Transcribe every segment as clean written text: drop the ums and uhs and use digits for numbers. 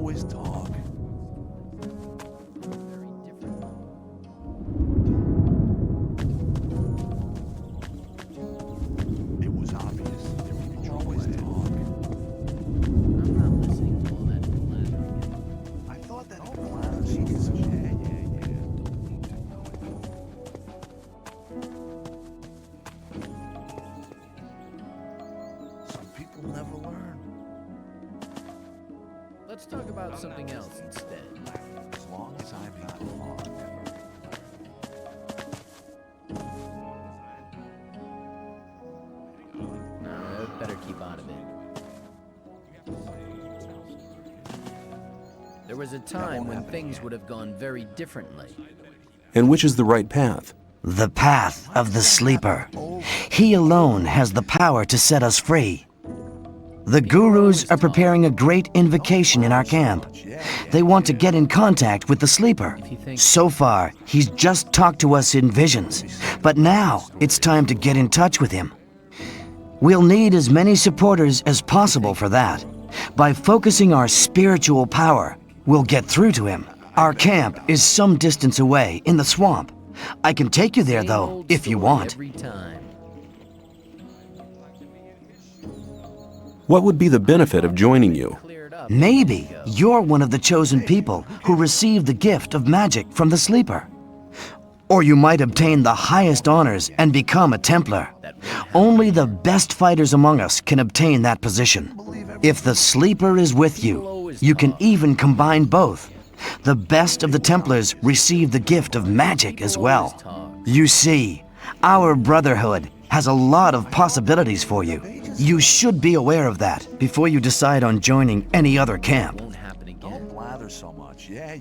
always talk. It was obvious. They would always talk. I'm not listening to all that blathering. I thought that Jesus. Yeah. Some people never learn. Let's talk about something else instead. As long as I'm not wrong. No, better keep out of it. There was a time when things would have gone very differently. And which is the right path? The path of the sleeper. He alone has the power to set us free. The gurus are preparing a great invocation in our camp. They want to get in contact with the sleeper. So far, he's just talked to us in visions, but now it's time to get in touch with him. We'll need as many supporters as possible for that. By focusing our spiritual power, we'll get through to him. Our camp is some distance away in the swamp. I can take you there, though, if you want. Every time. What would be the benefit of joining you? Maybe you're one of the chosen people who received the gift of magic from the sleeper. Or you might obtain the highest honors and become a Templar. Only the best fighters among us can obtain that position. If the sleeper is with you, you can even combine both. The best of the Templars receive the gift of magic as well. You see, our brotherhood has a lot of possibilities for you. You should be aware of that before you decide on joining any other camp. Won't happen again. Don't blather so much. Yeah.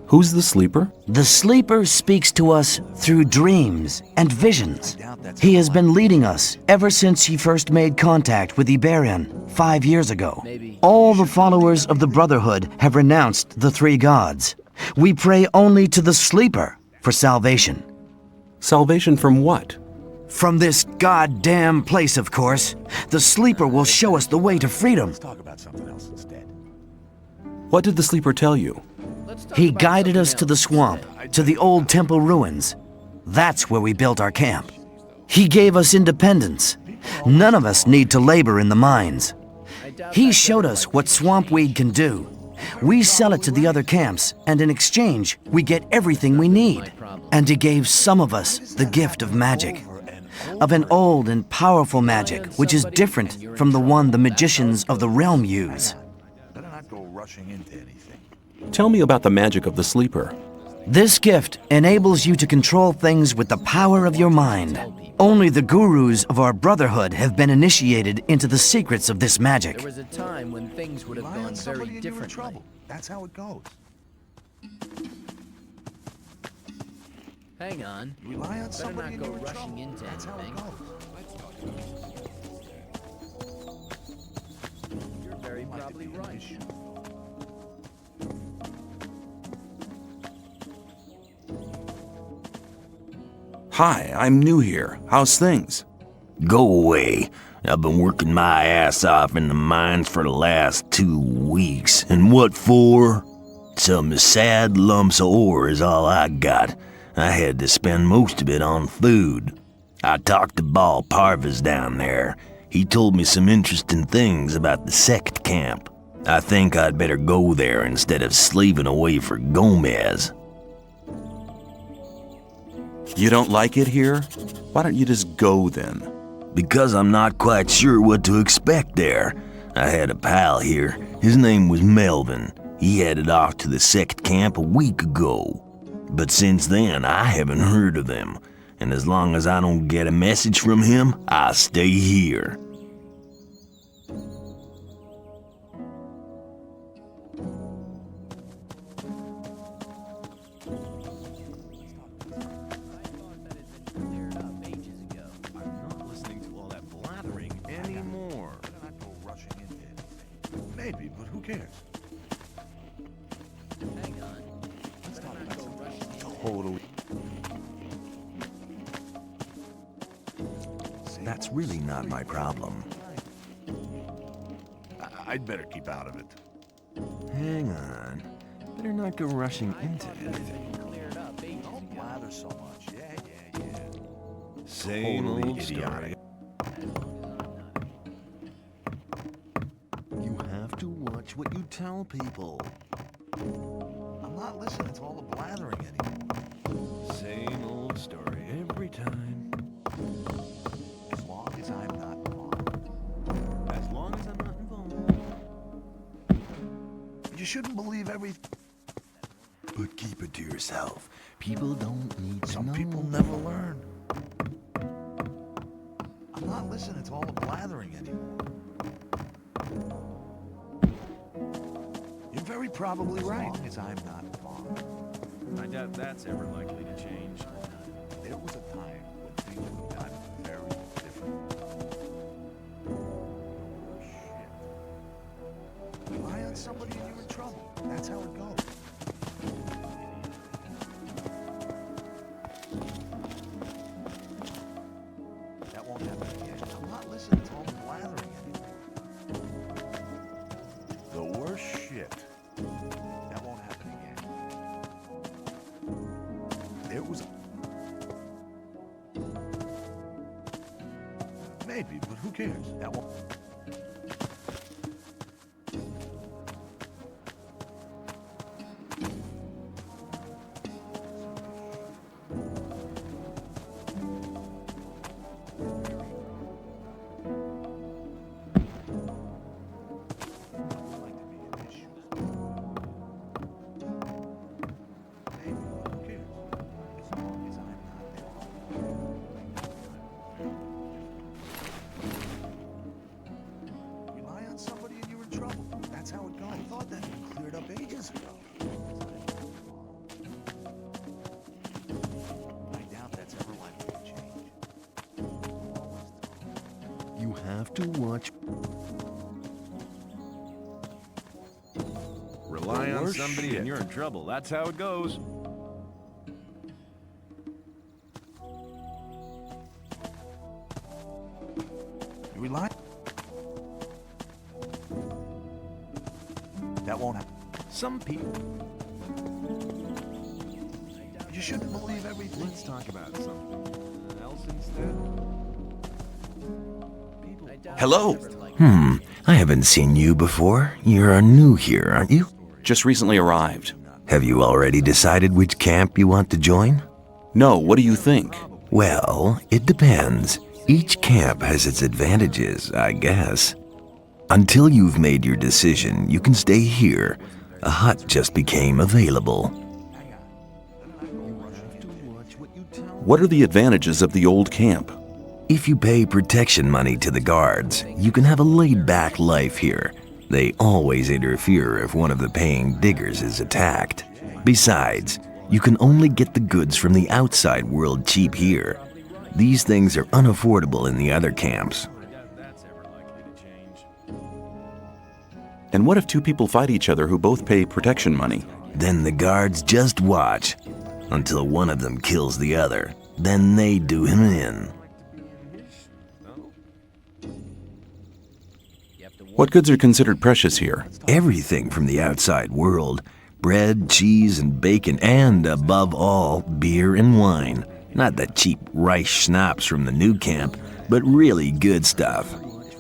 Who's the sleeper? The sleeper speaks to us through dreams and visions. He has been leading us ever since he first made contact with Iberian 5 years ago. All the followers of the Brotherhood have renounced the three gods. We pray only to the sleeper for salvation. Salvation from what? From this goddamn place, of course. The sleeper will show us the way to freedom. Let's talk about something else instead. What did the sleeper tell you? He guided us to the swamp, to the old temple ruins. That's where we built our camp. He gave us independence. None of us need to labor in the mines. He showed us what swamp weed can do. We sell it to the other camps, and in exchange, we get everything we need. And he gave some of us the gift of magic. Of an old and powerful magic, which is different from the one the magicians of the realm use. Better not go rushing into anything. Tell me about the magic of the sleeper. This gift enables you to control things with the power of your mind. Only the gurus of our brotherhood have been initiated into the secrets of this magic. There was a time when things would have Rely on gone somebody very and you're in differently. trouble. That's how it goes. Hang on. Rely on Better somebody not and go you're in rushing trouble. into That's how it anything. goes. You're very probably right. Hi, I'm new here. How's things? Go away. I've been working my ass off in the mines for the last 2 weeks. And what for? Some sad lumps of ore is all I got. I had to spend most of it on food. I talked to Ball Parvis down there. He told me some interesting things about the sect camp. I think I'd better go there instead of slaving away for Gomez. You don't like it here? Why don't you just go then? Because I'm not quite sure what to expect there. I had a pal here. His name was Melvin. He headed off to the sect camp a week ago. But since then, I haven't heard of him. And as long as I don't get a message from him, I'll stay here. Better not go rushing into anything. Maybe, but who cares? Hang on. Let's talk Better about not go something rushing into totally. That's really not my problem. I'd better keep out of it. Hang on. Better not go rushing into anything. Cleared up ages Don't ago. blather so much. Yeah. Same Totally old story. You have to watch what you tell people. I'm not listening to all the blathering anymore. Same old story every time. As long as I'm not involved. As long as I'm not involved. You shouldn't believe everything. But keep it to yourself. People don't need to Some know. people never learn. I'm not listening to all the blathering anymore. You're very probably right. As long as I'm not involved. I doubt that's ever likely to change. There was a time when things would have gotten very different. Oh, shit. Rely on somebody and you're in trouble. That's how it goes. That won't happen again. I'm not listening to all the blathering anymore. The worst shit. That won't happen again. There was... Maybe, but who cares? That won't... like to be an issue. Maybe, but who cares? As long as I'm not there. Rely on somebody and you're in trouble. That's how it goes. I thought that had been cleared up ages ago. I doubt that's ever likely to change. You have to watch. Rely on worst somebody shit. and you're in trouble. That's how it goes. You rely... That won't happen. Some people. You shouldn't believe everything. Let's talk about something else instead. People. Hello. I haven't seen you before. You're new here, aren't you? Just recently arrived. Have you already decided which camp you want to join? No, what do you think? Well, it depends. Each camp has its advantages, I guess. Until you've made your decision, you can stay here. A hut just became available. What are the advantages of the old camp? If you pay protection money to the guards, you can have a laid-back life here. They always interfere if one of the paying diggers is attacked. Besides, you can only get the goods from the outside world cheap here. These things are unaffordable in the other camps. And what if two people fight each other who both pay protection money? Then the guards just watch until one of them kills the other. Then they do him in. What goods are considered precious here? Everything from the outside world. Bread, cheese, and bacon, and above all, beer and wine. Not the cheap rice schnapps from the new camp, but really good stuff.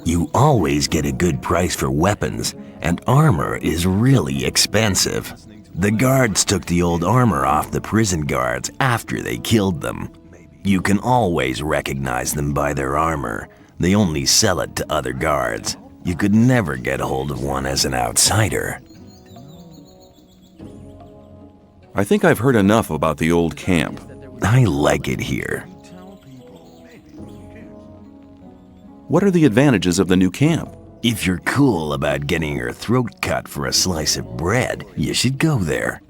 You always get a good price for weapons, and armor is really expensive. The guards took the old armor off the prison guards after they killed them. You can always recognize them by their armor. They only sell it to other guards. You could never get a hold of one as an outsider. I think I've heard enough about the old camp. I like it here. What are the advantages of the new camp? If you're cool about getting your throat cut for a slice of bread, you should go there.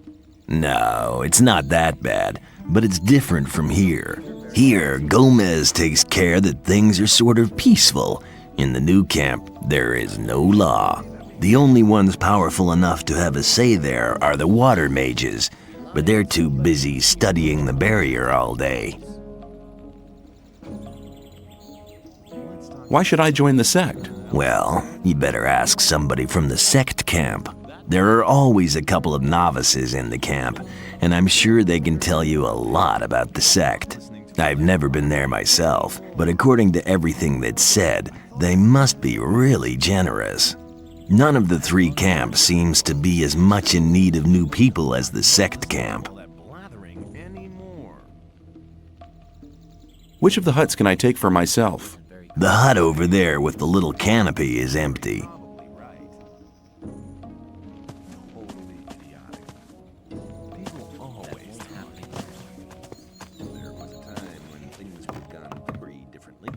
No, it's not that bad, but it's different from here. Here, Gomez takes care that things are sort of peaceful. In the new camp, there is no law. The only ones powerful enough to have a say there are the water mages, but they're too busy studying the barrier all day. Why should I join the sect? Well, you better ask somebody from the sect camp. There are always a couple of novices in the camp, and I'm sure they can tell you a lot about the sect. I've never been there myself, but according to everything that's said, they must be really generous. None of the 3 camps seems to be as much in need of new people as the sect camp. Which of the huts can I take for myself? The hut over there with the little canopy is empty. Probably right. Totally idiotic. People always tell me. There was a time when things would have gone very differently.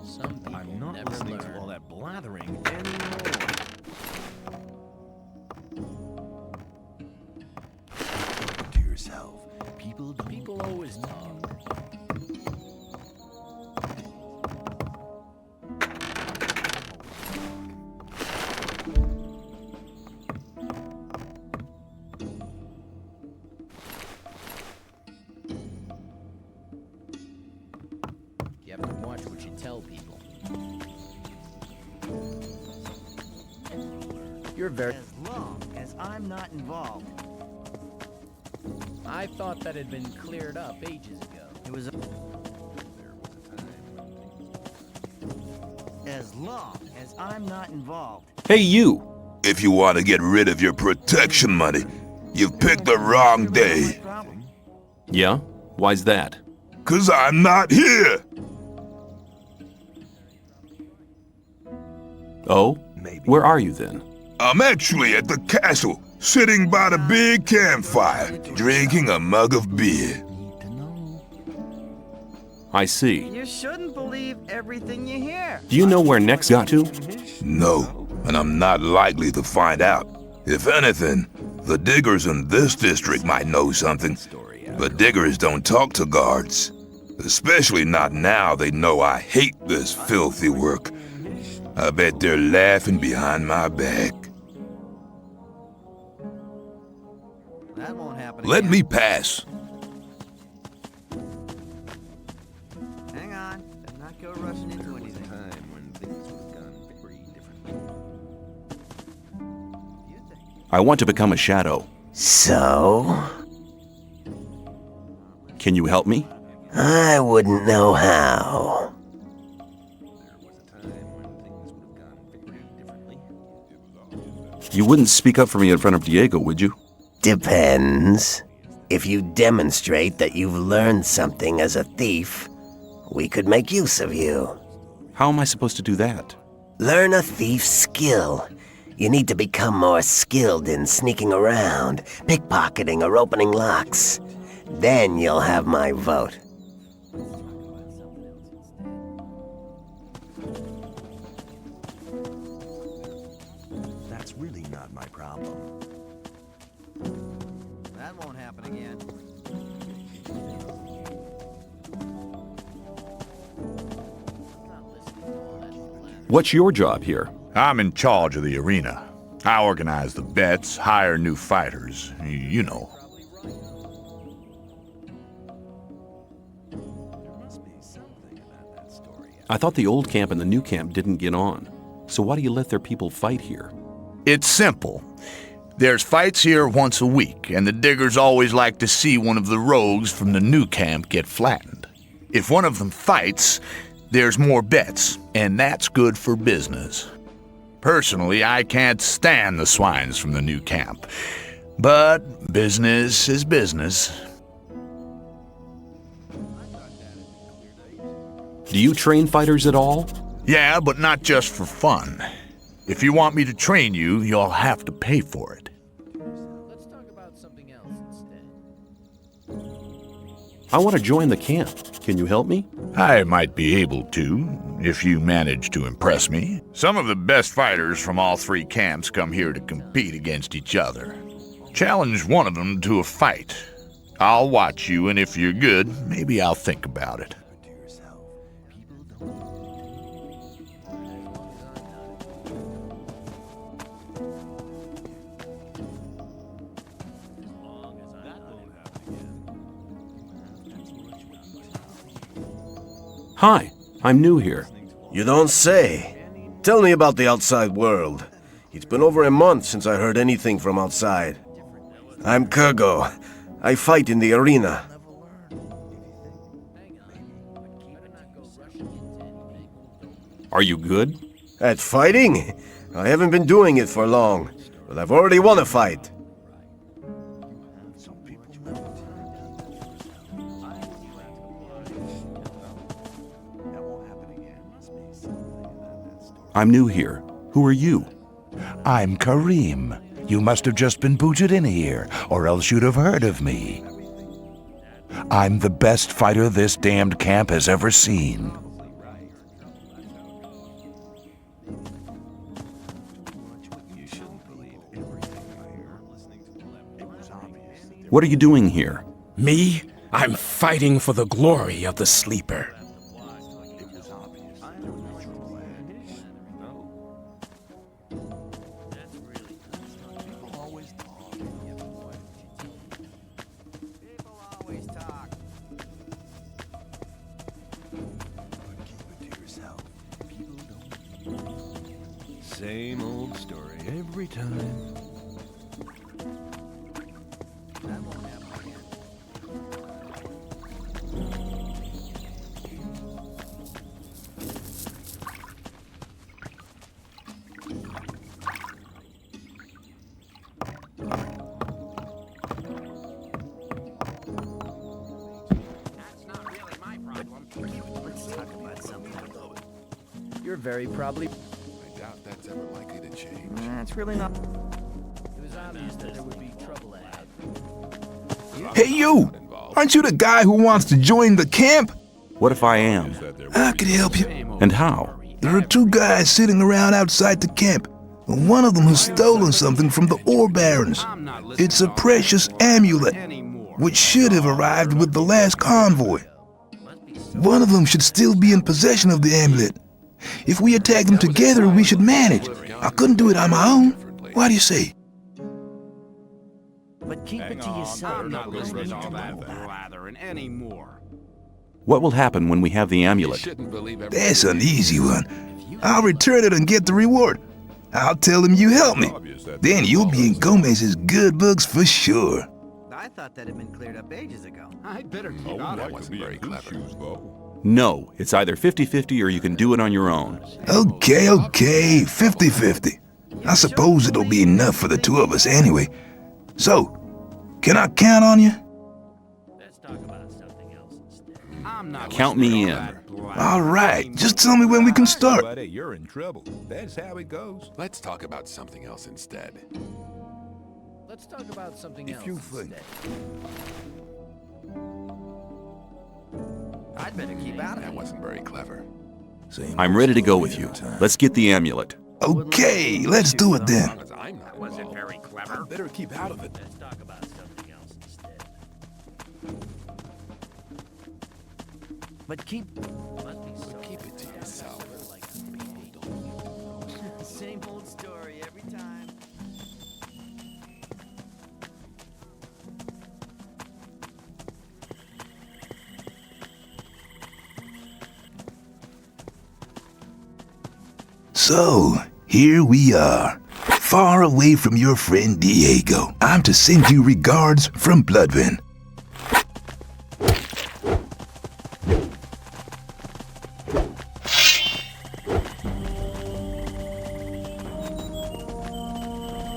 Some people I'm not never listening learn. to all that blathering anymore. To yourself. People always talk. You have to watch what you tell people. You're very... As long as I'm not involved. I thought that had been cleared up ages ago. It was as long as I'm not involved. Hey, you! If you want to get rid of your protection money, you've picked the wrong day. Problem. Yeah? Why's that? 'Cause I'm not here. Oh? Where are you then? I'm actually at the castle, sitting by the big campfire, drinking a mug of beer. I see. You shouldn't believe everything you hear. Do you know where Next got to? No, and I'm not likely to find out. If anything, the diggers in this district might know something, but diggers don't talk to guards. Especially not now they know I hate this filthy work. I bet they're laughing behind my back. That won't happen Let again. me pass. Hang on. Let's not go rushing into anything. Time when things would have gone very differently. You think? I want to become a shadow. So? Can you help me? I wouldn't know how. There was a time when things would have gone very differently. You wouldn't speak up for me in front of Diego, would you? Depends. If you demonstrate that you've learned something as a thief, we could make use of you. How am I supposed to do that? Learn a thief's skill. You need to become more skilled in sneaking around, pickpocketing, or opening locks. Then you'll have my vote. That's really not my problem. That won't happen again. What's your job here? I'm in charge of the arena. I organize the bets, hire new fighters, you know. There must be something about that story. I thought the old camp and the new camp didn't get on. So why do you let their people fight here? It's simple. There's fights here once a week, and the diggers always like to see one of the rogues from the new camp get flattened. If one of them fights, there's more bets, and that's good for business. Personally, I can't stand the swines from the new camp. But business is business. Do you train fighters at all? Yeah, but not just for fun. If you want me to train you, you'll have to pay for it. Let's talk about something else instead. I want to join the camp. Can you help me? I might be able to, if you manage to impress me. Some of the best fighters from all 3 camps come here to compete against each other. Challenge one of them to a fight. I'll watch you, and if you're good, maybe I'll think about it. To yourself. People don't. Hi, I'm new here. You don't say. Tell me about the outside world. It's been over a month since I heard anything from outside. I'm Kurgo. I fight in the arena. Are you good? At fighting? I haven't been doing it for long, but I've already won a fight. I'm new here. Who are you? I'm Kareem. You must have just been booted in here, or else you'd have heard of me. I'm the best fighter this damned camp has ever seen. What are you doing here? Me? I'm fighting for the glory of the Sleeper. Same old story every time. You're very probably... I doubt that's ever likely to change. That's really not... It was obvious that there would be trouble ahead. Hey, you! Aren't you the guy who wants to join the camp? What if I am? I could help you. And how? There are two guys sitting around outside the camp. One of them has stolen something from the ore barons. It's a precious amulet, which should have arrived with the last convoy. One of them should still be in possession of the amulet. If we attack them together, we should manage. I couldn't do it on my own. What do you say? But keep it to yourself. I'm not listening to all that blathering anymore. What will happen when we have the amulet? That's an easy one. I'll return it and get the reward. I'll tell him you helped me. Then you'll be in Gomez's good books for sure. I thought that had been cleared up ages ago. I'd better keep out That wasn't very clever. No, it's either 50-50 or you can do it on your own. Okay, 50-50. I suppose it'll be enough for the two of us anyway. So, can I count on you? Let's talk about something else instead. I'm not Count me in. All right, just tell me when we can start. Buddy, you're in trouble. That's how it goes. Let's talk about something else instead. Let's talk about something If else you think. instead. I'd better keep out of That it. wasn't very clever. I'm ready to go with you. Let's get the amulet. Okay, let's do it then. That wasn't very clever. Better keep out of it. Let's talk about something else instead. But keep... Must be so Keep it to yourself. like speedy. Same old story every time. So, here we are, far away from your friend Diego. I'm to send you regards from Bloodwind.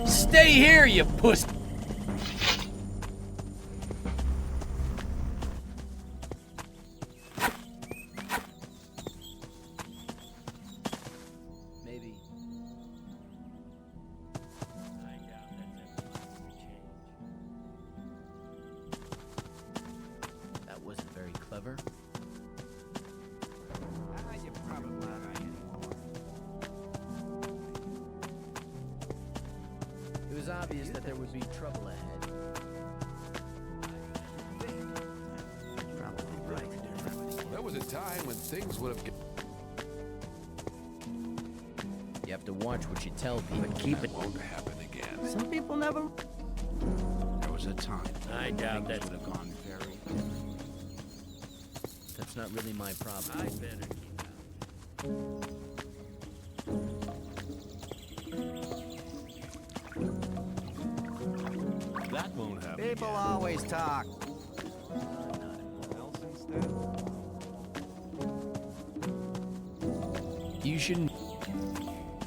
Stay here, you puss. Maybe. I doubt that's ever likely to change. That wasn't very clever. It was obvious that there would be trouble ahead. Probably right. There was a time when things would have... You have to watch what you tell people. But keep it... won't happen again. Some people never... There was a time. I doubt things that's would have gone very different. That's not really my problem. I'd better keep out. People always talk. You shouldn't.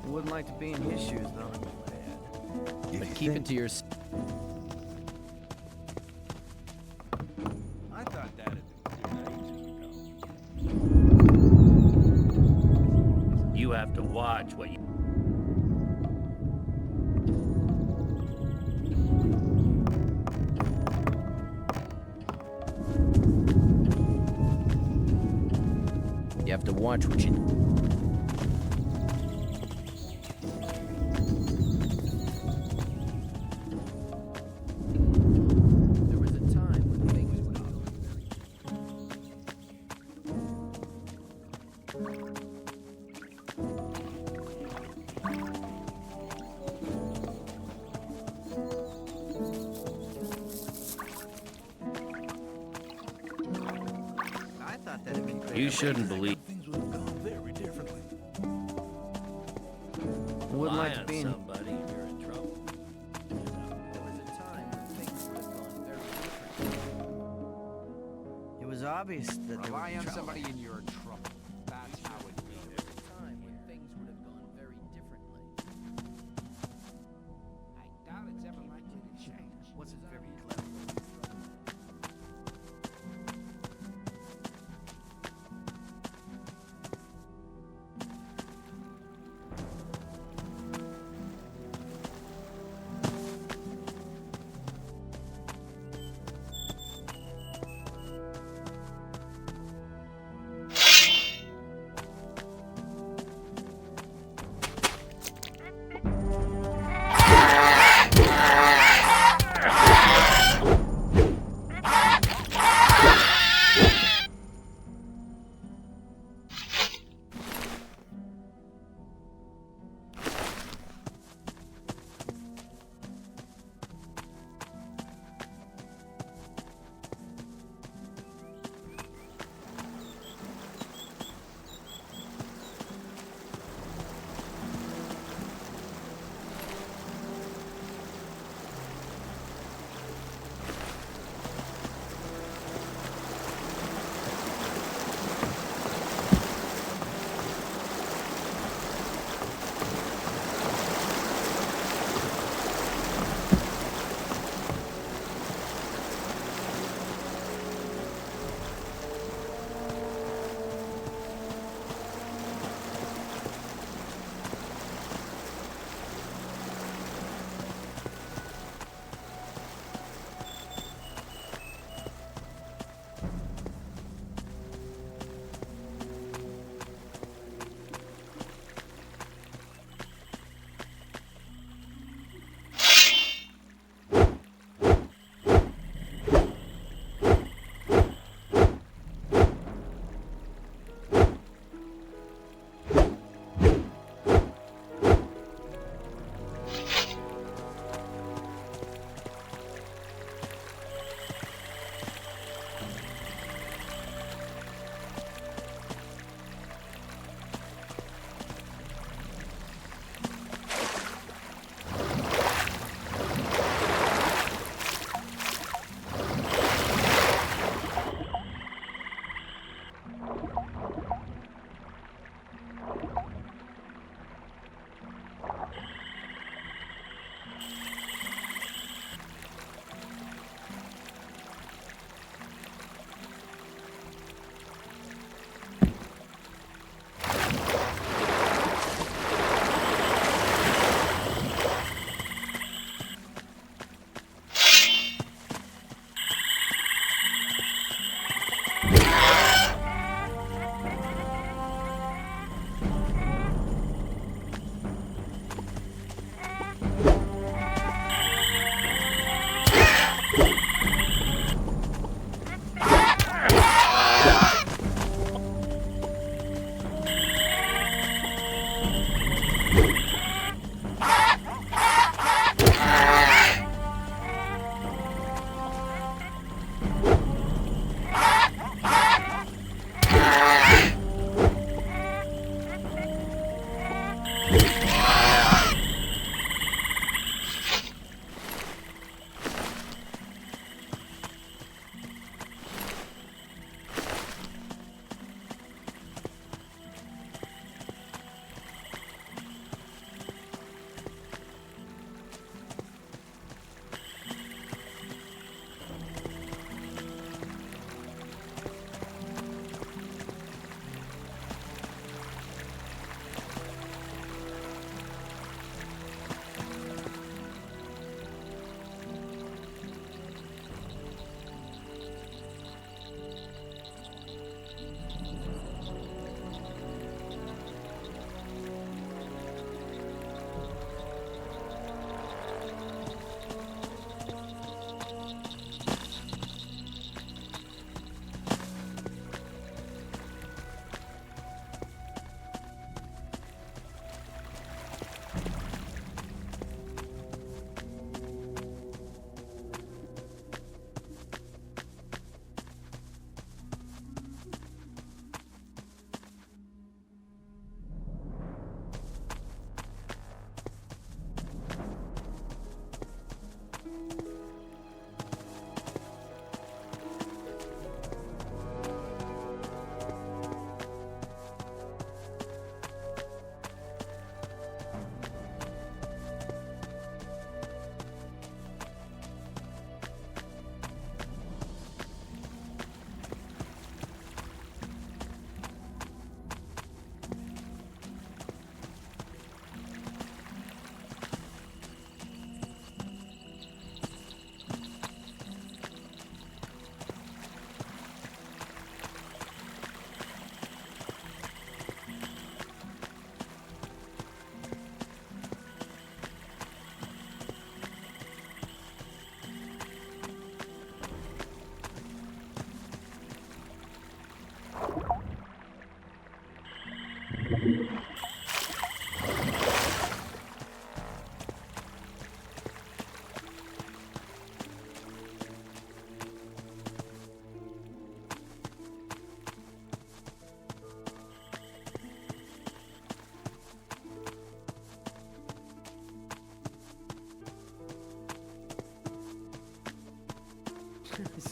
Wouldn't like to be in his shoes, though. But keep it to yourself. I thought that had You have to watch what you... You have to watch what you. There was a time when things would have gone I thought that had been clear. You shouldn't believe... Wouldn't like Lie to on be in. somebody and you're in trouble. There was a time when things would have gone very different. It was obvious that there Rely was on trouble. somebody and you're in trouble. That's how it There was a time when things would have gone very differently. I doubt it's ever likely to change. Wasn't very clever.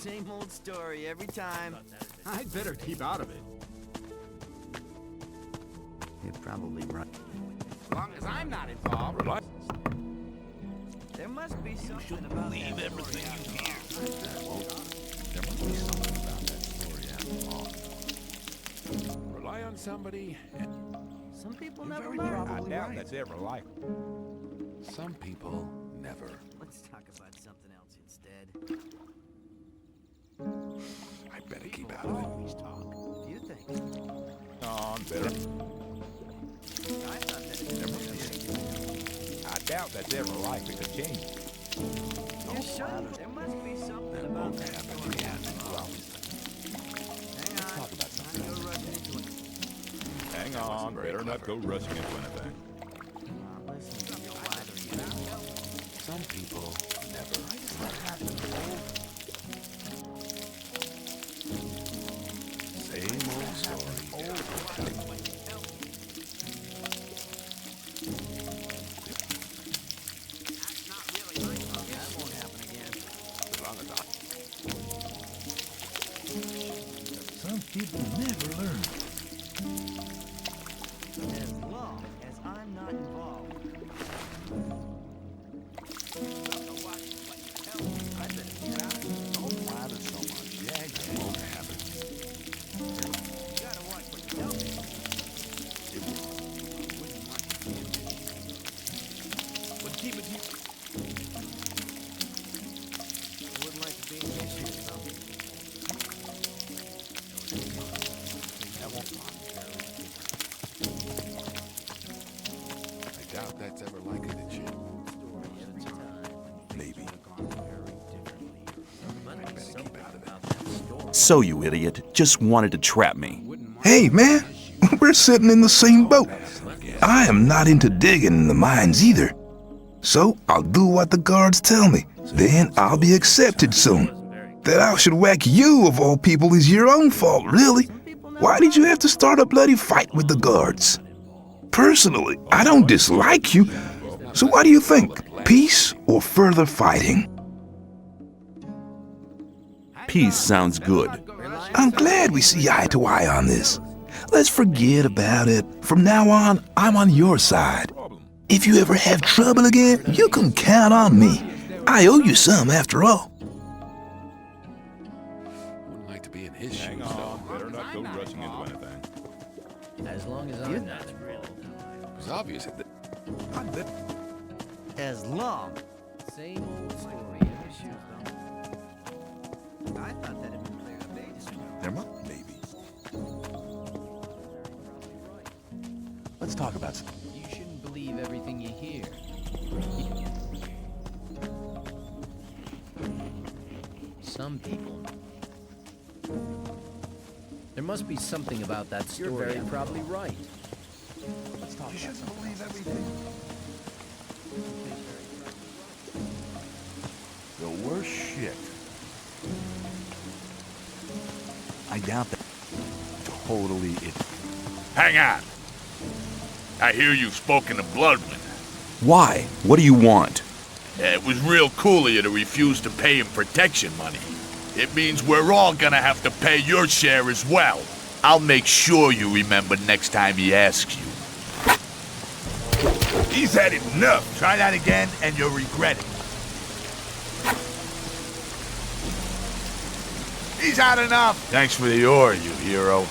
Same old story every time. I'd better keep out of it. You're probably right. As long as I'm not involved. There must be something about Leave everything you hear. There must be something about that story after all. Rely on somebody, and Some people never learn. I doubt that's ever like. some people never. Let's talk about something else instead. I better keep out of it. Always talk. You think? Oh, I'm better. I thought that I doubt that's ever likely to change. you should. There must be something That about won't that happen story. again. Hang on. Talk about something Don't go rushing into it. Hang on, better not go rushing into anything. Listen to your wife. Some people never Same old story. That won't happen again. Some people never learn. As long as I'm not involved. I better get out. Don't blather so much. Yeah, It won't happen. You gotta watch what you tell me. But keep it here. I wouldn't like to be in your shoes, though. I doubt that's ever likely to change. Maybe. I better keep out of it. So, you idiot, just wanted to trap me. Hey, man, we're sitting in the same boat. I am not into digging in the mines either. So I'll do what the guards tell me. Then I'll be accepted soon. That I should whack you of all people is your own fault, really. Why did you have to start a bloody fight with the guards? Personally, I don't dislike you. So what do you think? Peace or further fighting? Peace sounds good. I'm glad we see eye to eye on this. Let's forget about it. From now on, I'm on your side. If you ever have trouble again, you can count on me. I owe you some, after all. Wouldn't like to be in his shoes, Hang though. on, better not go rushing into anything. As long as I'm not involved. It's obvious that As long. Same old story every shoe. I thought that had been clear up ages ago. There might maybe. Let's talk about some. You shouldn't believe everything you hear. Some people. There must be something about that story. You're very probably right. Let's talk You about shouldn't some. believe everything. The worst shit. I doubt that. Totally it. Hang on. I hear you've spoken to Bloodwind. Why? What do you want? It was real cool of you to refuse to pay him protection money. It means we're all gonna have to pay your share as well. I'll make sure you remember next time he asks you. He's had enough. Try that again and you'll regret it. He's had enough. Thanks for the ore, you hero.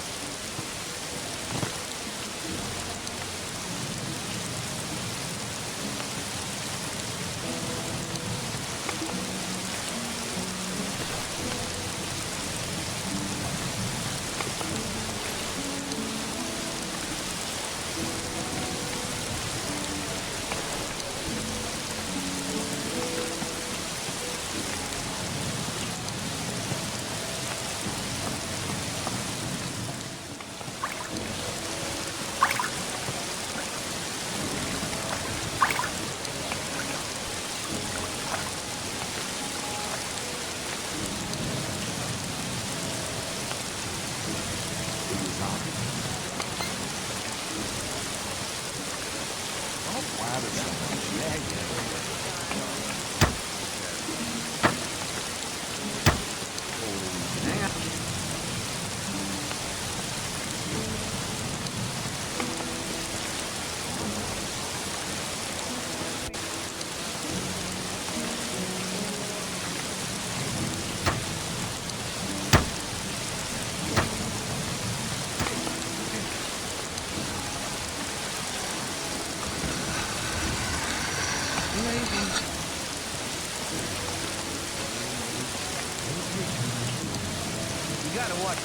You gotta watch.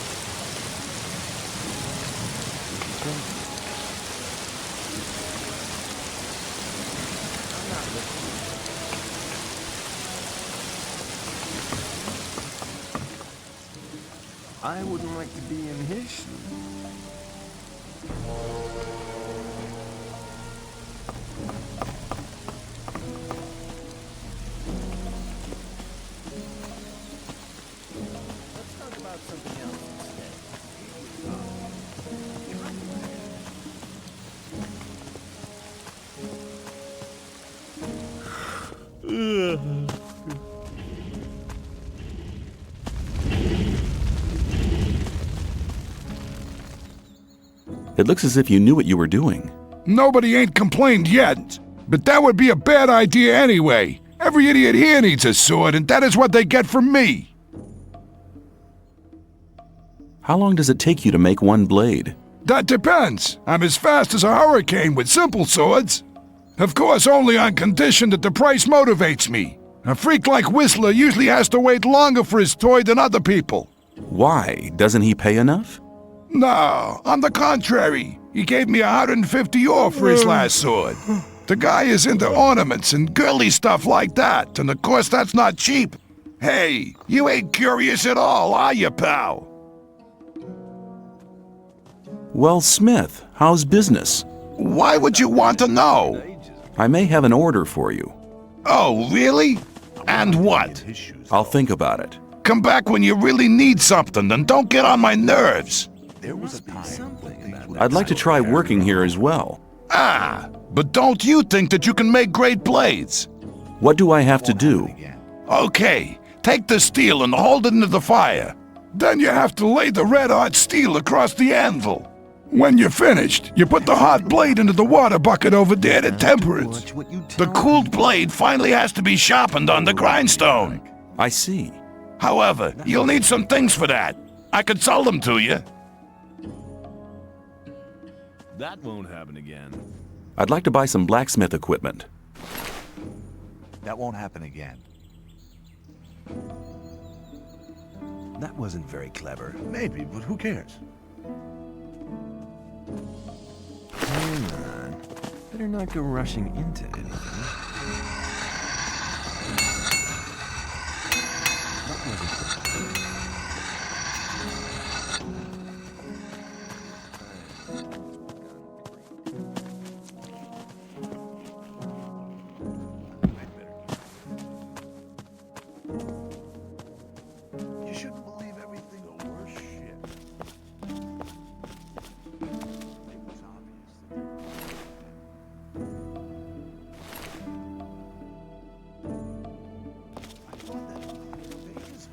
I'm not listening. I wouldn't like to be in his shoes. Let's talk about something else instead. It looks as if you knew what you were doing. Nobody ain't complained yet, but that would be a bad idea anyway. Every idiot here needs a sword, and that is what they get from me. How long does it take you to make one blade? That depends. I'm as fast as a hurricane with simple swords. Of course, only on condition that the price motivates me. A freak like Whistler usually has to wait longer for his toy than other people. Why? Doesn't he pay enough? No, on the contrary. He gave me 150 ore for his last sword. The guy is into ornaments and girly stuff like that, and of course that's not cheap. Hey, you ain't curious at all, are you, pal? Well, Smith, how's business? Why would you want to know? I may have an order for you. Oh, really? And what? I'll think about it. Come back when you really need something, and don't get on my nerves. There was a time. I'd like to try working here as well. Ah, but don't you think that you can make great blades? What do I have to do? Okay, take the steel and hold it into the fire. Then you have to lay the red hot steel across the anvil. When you're finished, you put the hot blade into the water bucket over there to temper it. The cooled blade finally has to be sharpened on the grindstone. I see. However, you'll need some things for that. I could sell them to you. That won't happen again. I'd like to buy some blacksmith equipment. That won't happen again. That wasn't very clever. Maybe, but who cares? Hang on. Better not go rushing into anything. That wasn't You shouldn't believe everything or worse shit. It was obvious I thought that Vegas.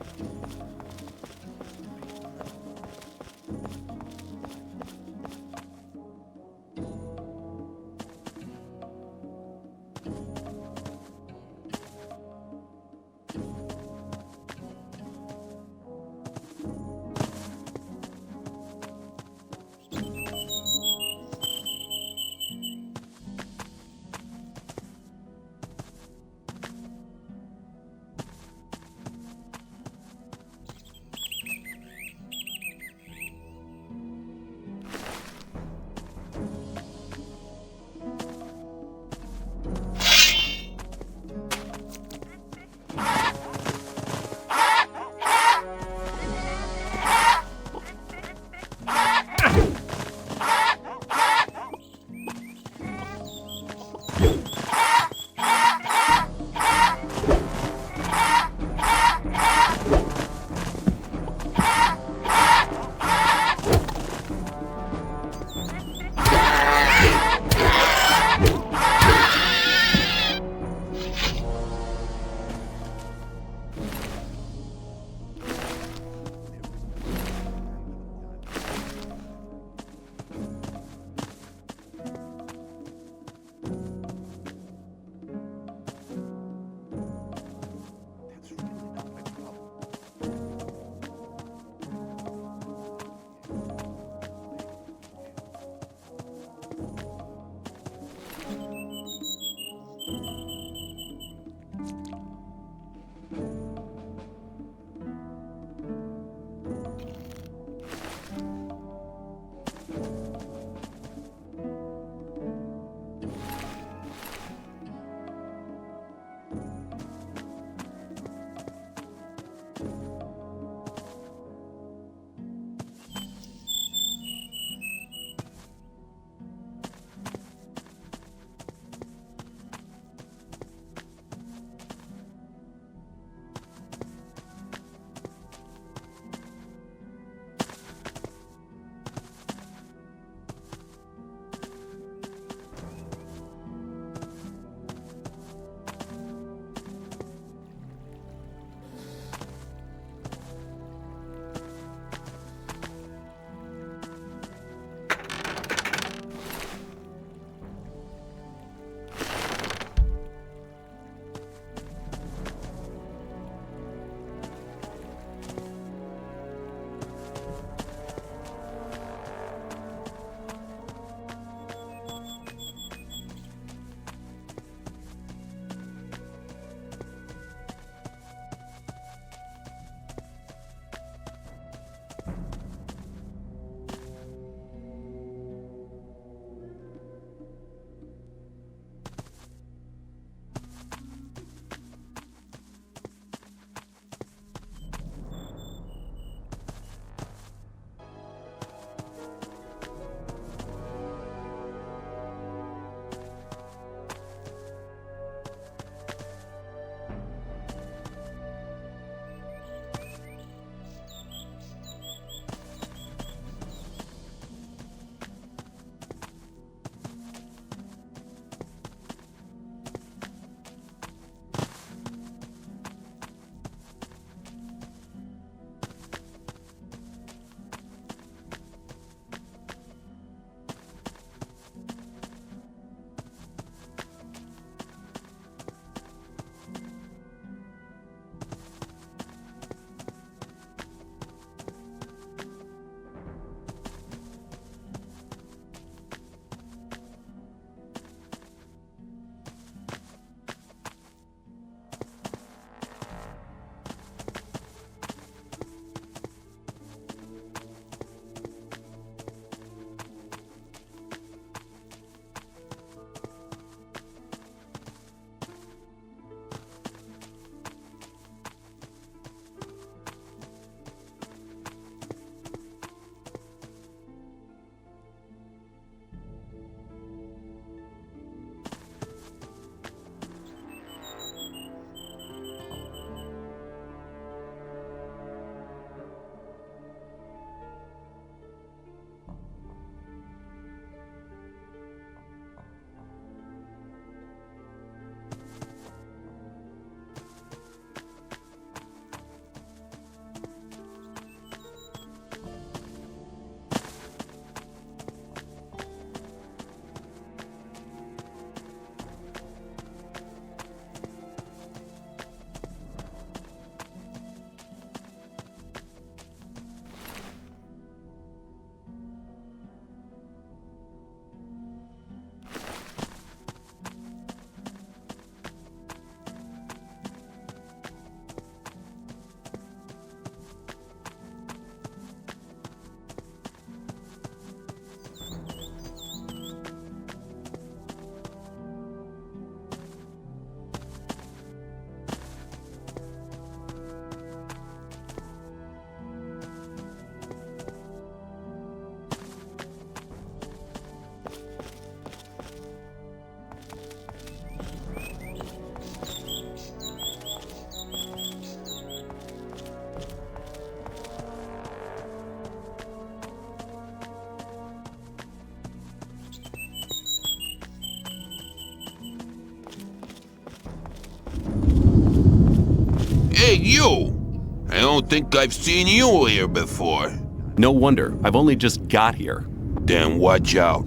Hey, you! I don't think I've seen you here before. No wonder. I've only just got here. Then watch out.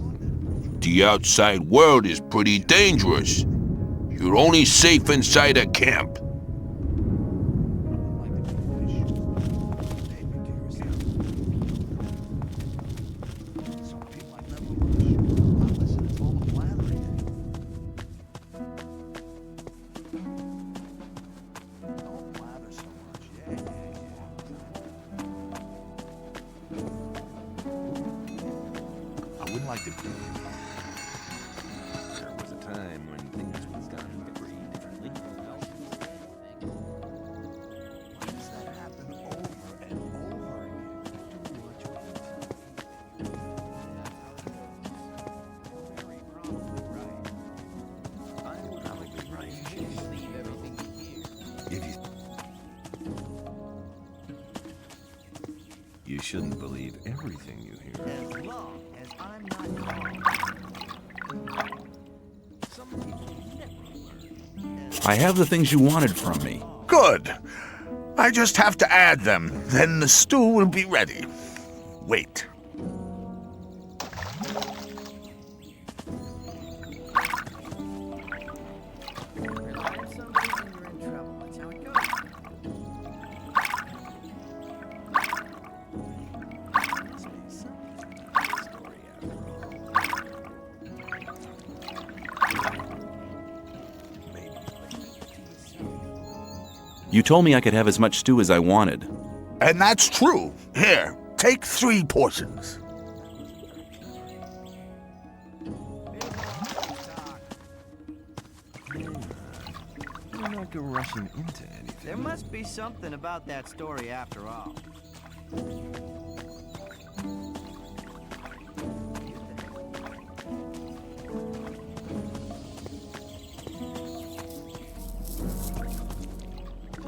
The outside world is pretty dangerous. You're only safe inside a camp. I wouldn't like to. There was a time when things were done pretty differently. Why does that happen over and over again? I would probably right. You should believe everything you hear. You shouldn't believe everything you hear. As long as I'm not wrong. Some people never learn. I have the things you wanted from me. Good. I just have to add them. Then the stew will be ready. Wait. Rely on somebody when you're in trouble. That's how it goes. You told me I could have as much stew as I wanted. And that's true. Here, take 3 portions. We're not go rushing into anything. There must be something about that story after all.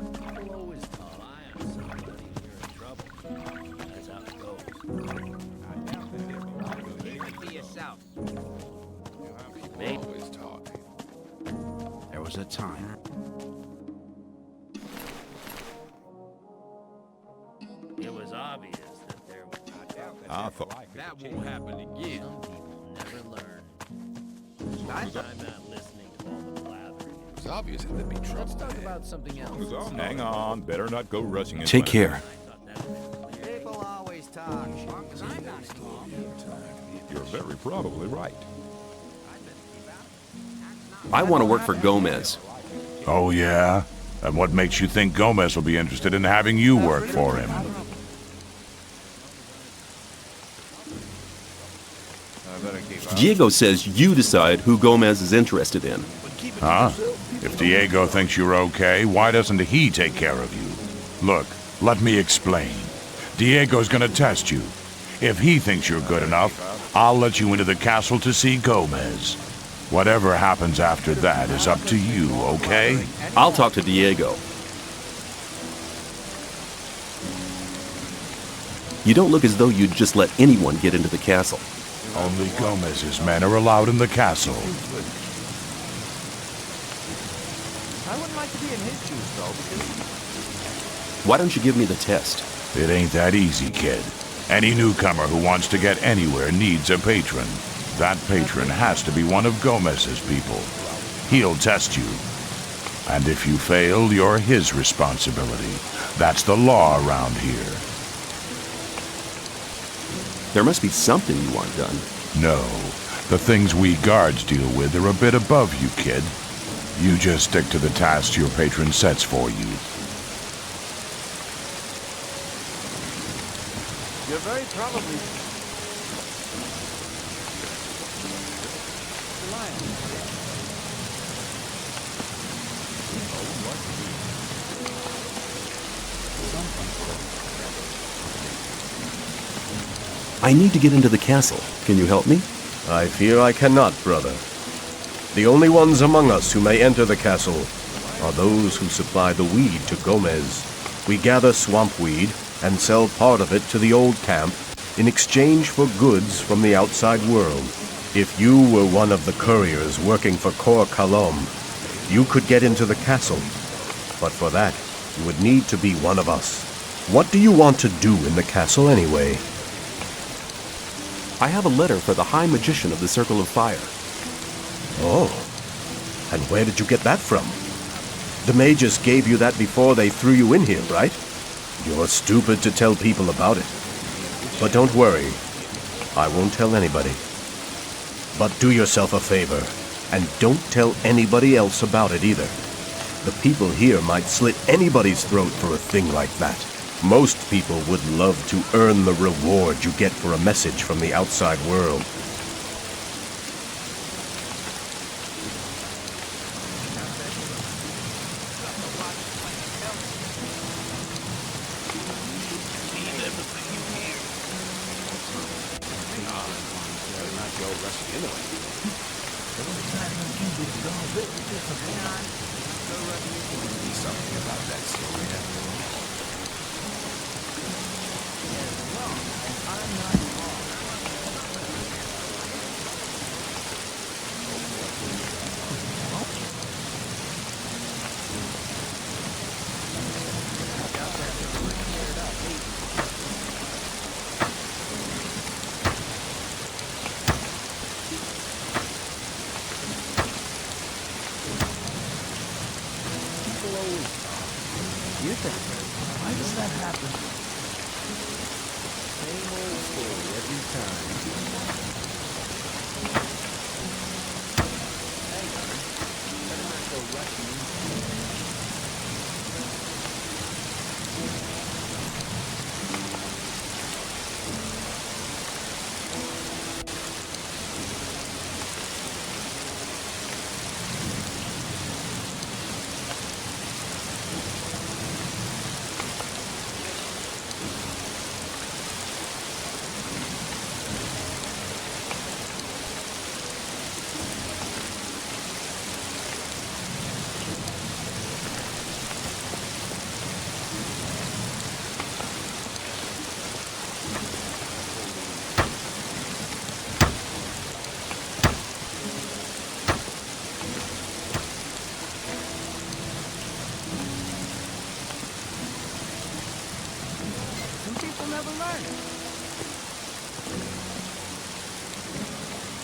People always rely on somebody when you're in trouble. That's how it goes. Keep it to yourself. Mate. Always talk. There was a time. It was obvious that there was. I thought that won't happen again. Some people never learn. I'm not listening to all the blathering. It's obvious that there'd be trouble. Let's talk about something else. Hang on, better not go rushing into Take anything. care. People always talk. As long as I'm not involved. You're very probably right. I want to work for Gomez. Oh, yeah? And what makes you think Gomez will be interested in having you work for him? Diego says you decide who Gomez is interested in. Huh? If Diego thinks you're okay, why doesn't he take care of you? Look, let me explain. Diego's gonna test you. If he thinks you're good enough, I'll let you into the castle to see Gomez. Whatever happens after that is up to you, okay? I'll talk to Diego. You don't look as though you'd just let anyone get into the castle. Only Gomez's men are allowed in the castle. I wouldn't like to be in his shoes, though, because... Why don't you give me the test? It ain't that easy, kid. Any newcomer who wants to get anywhere needs a patron. That patron has to be one of Gomez's people. He'll test you. And if you fail, you're his responsibility. That's the law around here. There must be something you want done. No. The things we guards deal with are a bit above you, kid. You just stick to the tasks your patron sets for you. You're very probably... I need to get into the castle. Can you help me? I fear I cannot, brother. The only ones among us who may enter the castle are those who supply the weed to Gomez. We gather swamp weed and sell part of it to the old camp in exchange for goods from the outside world. If you were one of the couriers working for Cor Kalom, you could get into the castle. But for that, You would need to be one of us. What do you want to do in the castle anyway? I have a letter for the High Magician of the Circle of Fire. Oh. And where did you get that from? The mages gave you that before they threw you in here, right? You're stupid to tell people about it. But don't worry. I won't tell anybody. But do yourself a favor, and don't tell anybody else about it either. The people here might slit anybody's throat for a thing like that. Most people would love to earn the reward you get for a message from the outside world. Why does that happen? Same old story every time. Hang on. Better not go rushing into it.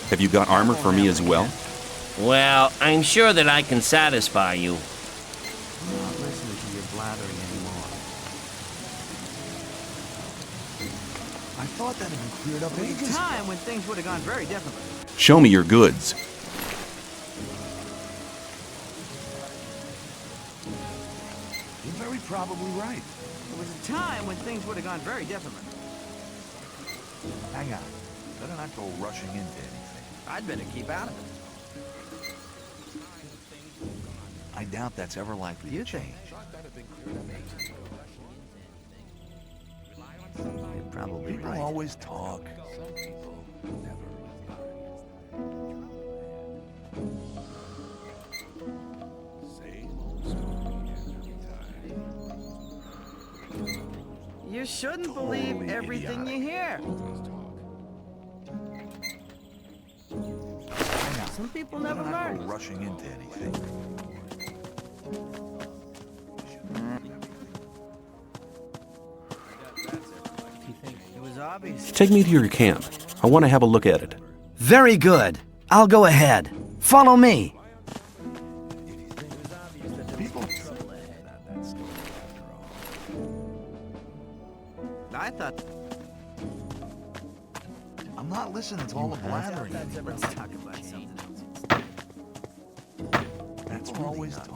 Have you got armor for me as well? Well, I'm sure that I can satisfy you. I'm not listening to your blathering anymore. I thought that had been cleared up There was ages a ago. time when things would have gone very differently. Show me your goods. You're very probably right. There was a time when things would have gone very differently. Hang on. Better not go rushing into anything. I'd better keep out of it. I doubt that's ever likely to change. You're probably People right. always talk. Some people never. Same old story every time. You shouldn't believe everything you hear. Hang on. Some people Better never not learn. go rushing into anything. It was obvious. Take me to your camp. I want to have a look at it. Very good. I'll go ahead. Follow me. I thought. I'm not listening to all the blathering. Let's talk about something else. That's always talk.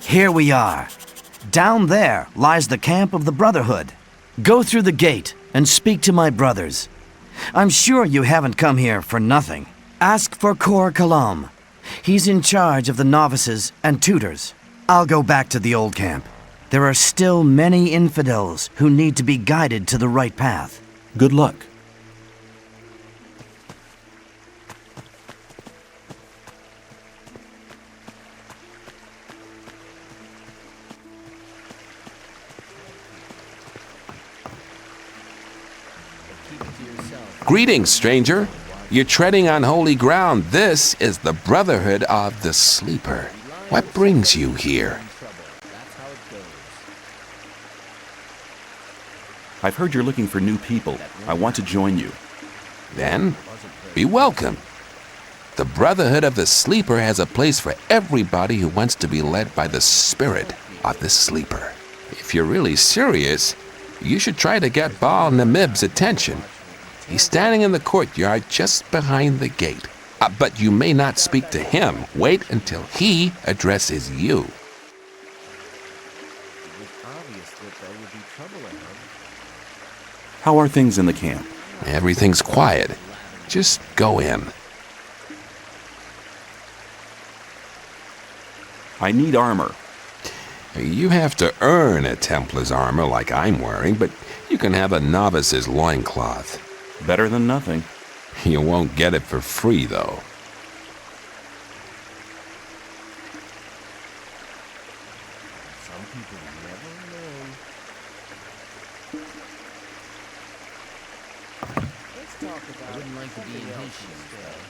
Here we are. Down there lies the camp of the Brotherhood. Go through the gate and speak to my brothers. I'm sure you haven't come here for nothing. Ask for Kor Kalam. He's in charge of the novices and tutors. I'll go back to the old camp. There are still many infidels who need to be guided to the right path. Good luck. Greetings, stranger. You're treading on holy ground. This is the Brotherhood of the Sleeper. What brings you here? I've heard you're looking for new people. I want to join you. Then, be welcome. The Brotherhood of the Sleeper has a place for everybody who wants to be led by the spirit of the Sleeper. If you're really serious, you should try to get Baal Namib's attention. He's standing in the courtyard just behind the gate. But you may not speak to him. Wait until he addresses you. How are things in the camp? Everything's quiet. Just go in. I need armor. You have to earn a Templar's armor like I'm wearing, but you can have a novice's loincloth. Better than nothing. You won't get it for free, though. Some people never learn. Let's talk about I wouldn't like to be in his shoes, though.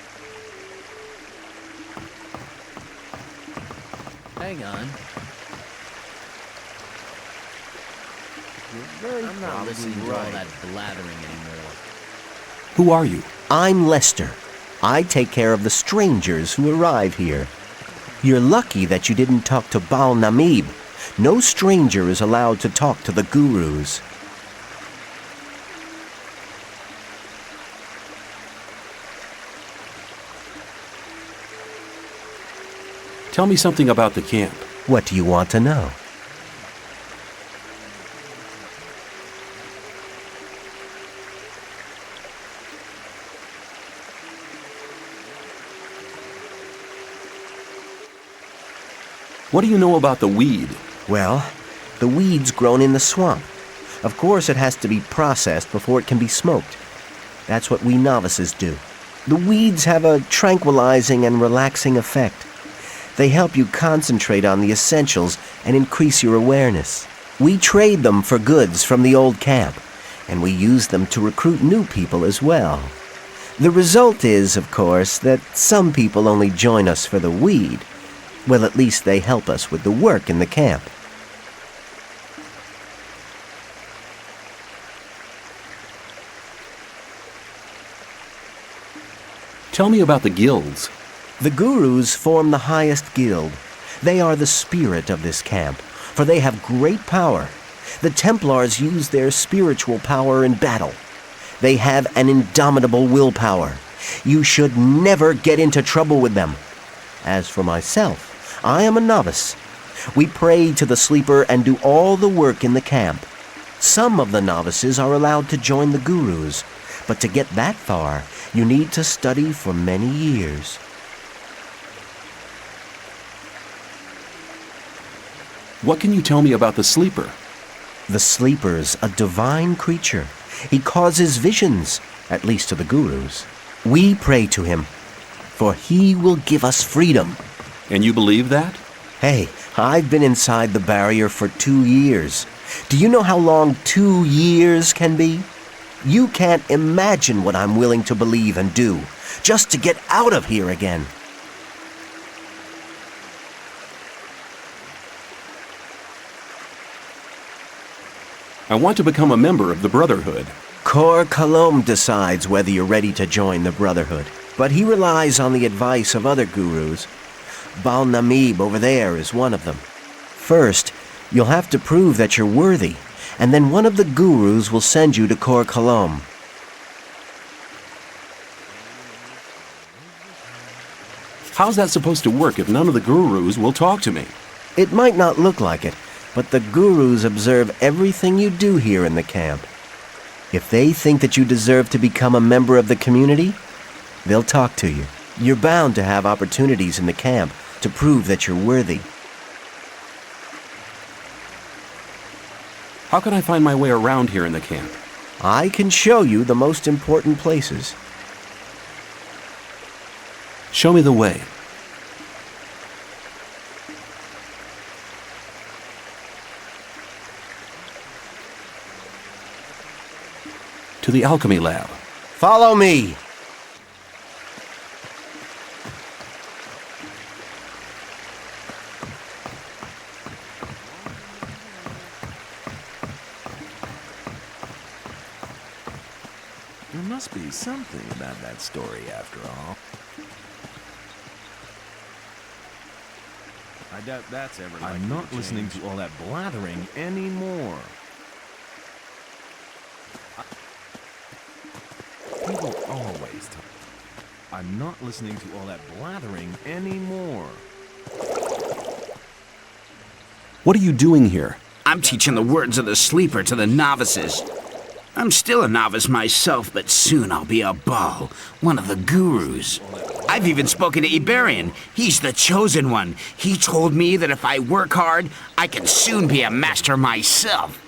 Hang on. I'm not listening to all that blathering anymore. Who are you? I'm Lester. I take care of the strangers who arrive here. You're lucky that you didn't talk to Baal Namib. No stranger is allowed to talk to the gurus. Tell me something about the camp. What do you want to know? What do you know about the weed? Well, the weed's grown in the swamp. Of course, it has to be processed before it can be smoked. That's what we novices do. The weeds have a tranquilizing and relaxing effect. They help you concentrate on the essentials and increase your awareness. We trade them for goods from the old camp, and we use them to recruit new people as well. The result is, of course, that some people only join us for the weed. Well, at least they help us with the work in the camp. Tell me about the guilds. The gurus form the highest guild. They are the spirit of this camp, for they have great power. The Templars use their spiritual power in battle. They have an indomitable willpower. You should never get into trouble with them. As for myself, I am a novice. We pray to the Sleeper and do all the work in the camp. Some of the novices are allowed to join the gurus, but to get that far, you need to study for many years. What can you tell me about the Sleeper? The Sleeper's a divine creature. He causes visions, at least to the gurus. We pray to him, for he will give us freedom. And you believe that? Hey, I've been inside the barrier for 2 years. Do you know how long 2 years can be? You can't imagine what I'm willing to believe and do, just to get out of here again. I want to become a member of the Brotherhood. Kor Kalom decides whether you're ready to join the Brotherhood, but he relies on the advice of other gurus. Baal Namib over there is one of them. First, you'll have to prove that you're worthy, and then one of the gurus will send you to Kor Kalom. How's that supposed to work if none of the gurus will talk to me? It might not look like it, but the gurus observe everything you do here in the camp. If they think that you deserve to become a member of the community, they'll talk to you. You're bound to have opportunities in the camp to prove that you're worthy. How can I find my way around here in the camp? I can show you the most important places. Show me the way. To the alchemy lab. Follow me! There must be something about that story after all. I doubt that's ever likely I'm not listening to all that blathering anymore. People always talk. I'm not listening to all that blathering anymore. What are you doing here? I'm teaching the words of the sleeper to the novices. I'm still a novice myself, but soon I'll be a Baal, one of the gurus. I've even spoken to Iberian. He's the chosen one. He told me that if I work hard, I can soon be a master myself.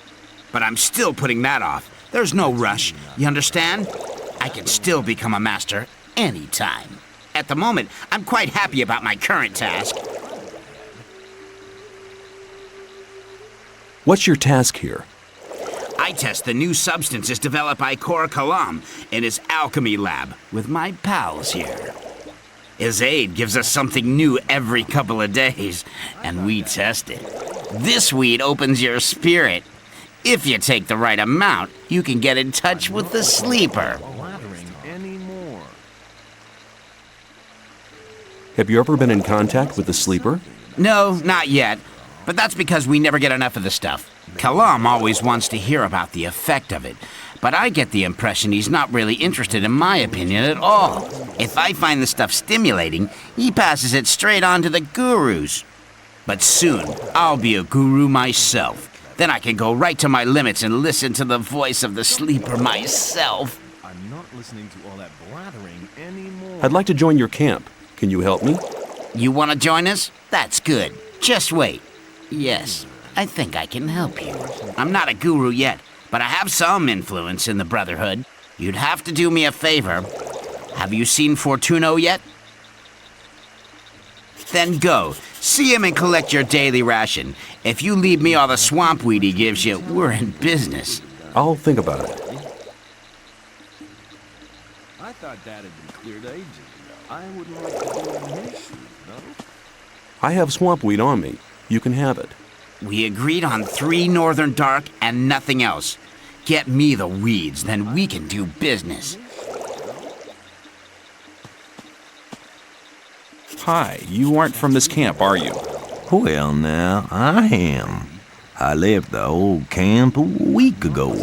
But I'm still putting that off. There's no rush, you understand? I can still become a master anytime. At the moment, I'm quite happy about my current task. What's your task here? I test the new substances developed by Kor Kalam in his alchemy lab with my pals here. His aid gives us something new every couple of days, and we test it. This weed opens your spirit. If you take the right amount, you can get in touch with the sleeper. Have you ever been in contact with the sleeper? No, not yet. But that's because we never get enough of the stuff. Kalam always wants to hear about the effect of it, but I get the impression he's not really interested in my opinion at all. If I find the stuff stimulating, he passes it straight on to the gurus. But soon, I'll be a guru myself. Then I can go right to my limits and listen to the voice of the sleeper myself. I'm not listening to all that blathering anymore. I'd like to join your camp. Can you help me? You want to join us? That's good. Just wait. Yes, I think I can help you. I'm not a guru yet, but I have some influence in the Brotherhood. You'd have to do me a favor. Have you seen Fortuno yet? Then go. See him and collect your daily ration. If you leave me all the swamp weed he gives you, we're in business. I'll think about it. I thought that had been cleared ages ago. I wouldn't like to do it in his shoes, no? I have swamp weed on me. You can have it. We agreed on 3 Northern Dark and nothing else. Get me the weeds, then we can do business. Hi, you aren't from this camp, are you? Well, now, I am. I left the old camp a week ago.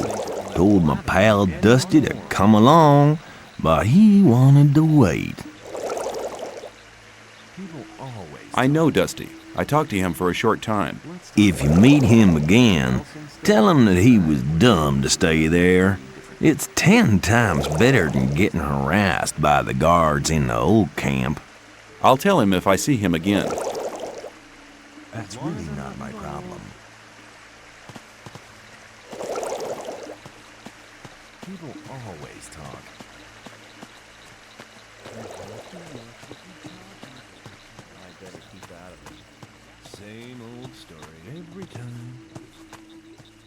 Told my pal Dusty to come along, but he wanted to wait. I know Dusty. I talked to him for a short time. If you meet him again, tell him that he was dumb to stay there. It's 10 times better than getting harassed by the guards in the old camp. I'll tell him if I see him again. That's really not my problem. People always talk. I better keep out of it. Same old story every time.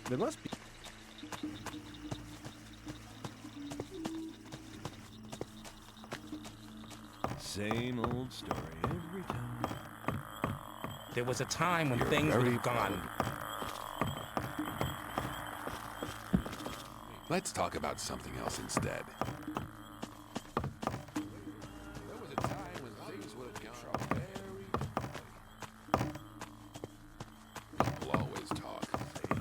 There must be. Same old story every time. There was a time when things would have gone. Let's talk about something else instead. There was a time when things would have gone very. People always talk.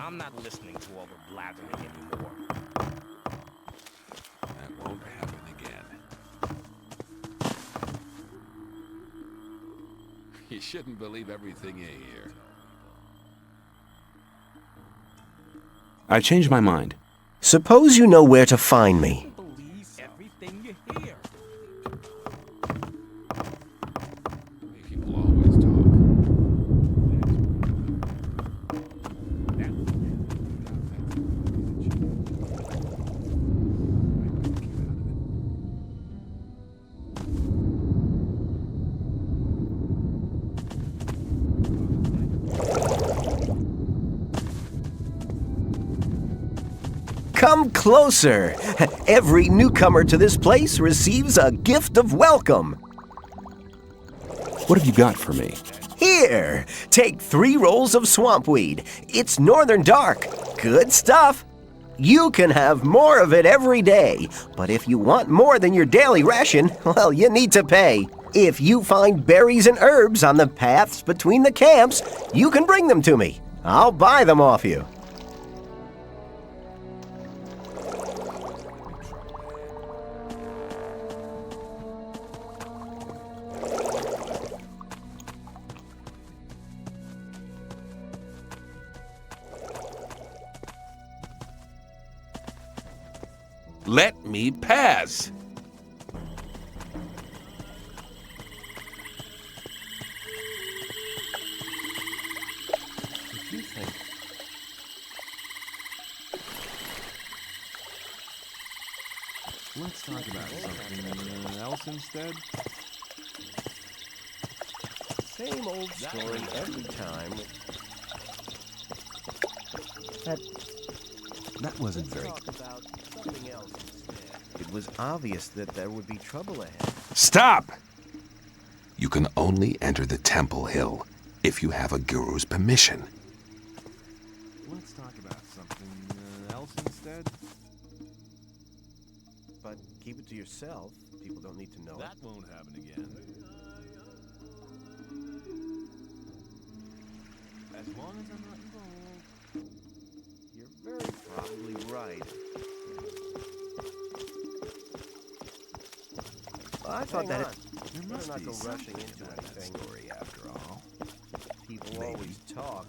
I'm not listening to all the blathering anymore. That won't happen again. You shouldn't believe everything you hear. I changed my mind. Suppose you know where to find me. Everything you hear. People always talk. Come closer. Every newcomer to this place receives a gift of welcome. What have you got for me? Here, take 3 rolls of swampweed. It's northern dark. Good stuff. You can have more of it every day, but if you want more than your daily ration, well, you need to pay. If you find berries and herbs on the paths between the camps, you can bring them to me. I'll buy them off you. Let me pass. Let's talk about something else instead. Same old story every time. That wasn't very Talk about something else instead. It was obvious that there would be trouble ahead. Stop! You can only enter the Temple Hill if you have a guru's permission. Let's talk about something else instead. But keep it to yourself. People don't need to know. That won't happen again. As long as I'm not involved. You're very probably right. Well, I thought that There must not be go something rushing into about that anything. story after all. People always talk.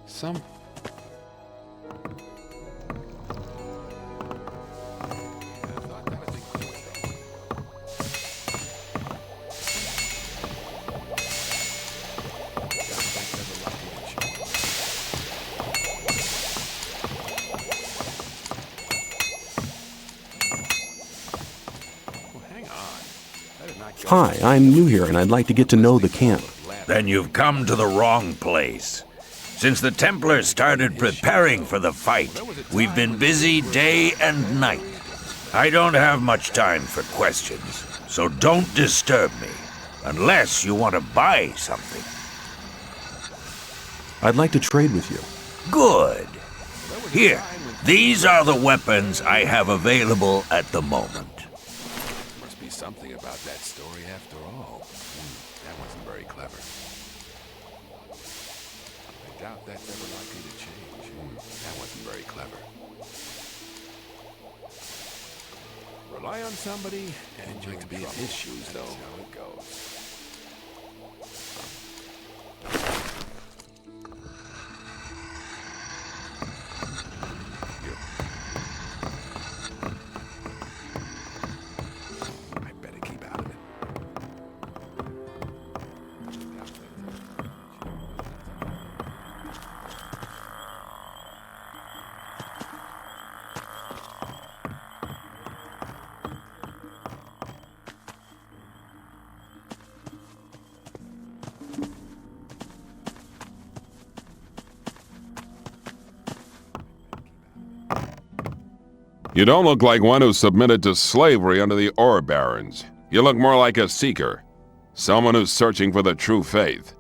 Some... Hi, I'm new here and I'd like to get to know the camp. Then you've come to the wrong place. Since the Templars started preparing for the fight, we've been busy day and night. I don't have much time for questions, so don't disturb me, unless you want to buy something. I'd like to trade with you. Good. Here, these are the weapons I have available at the moment. Must be something about that story after all. That wasn't very clever. I doubt that's ever likely to change. clever. Rely on somebody, and you'll Like to be in his shoes, though. That's how it goes. I better keep out of it. You don't look like one who submitted to slavery under the ore barons. You look more like a seeker, someone who's searching for the true faith.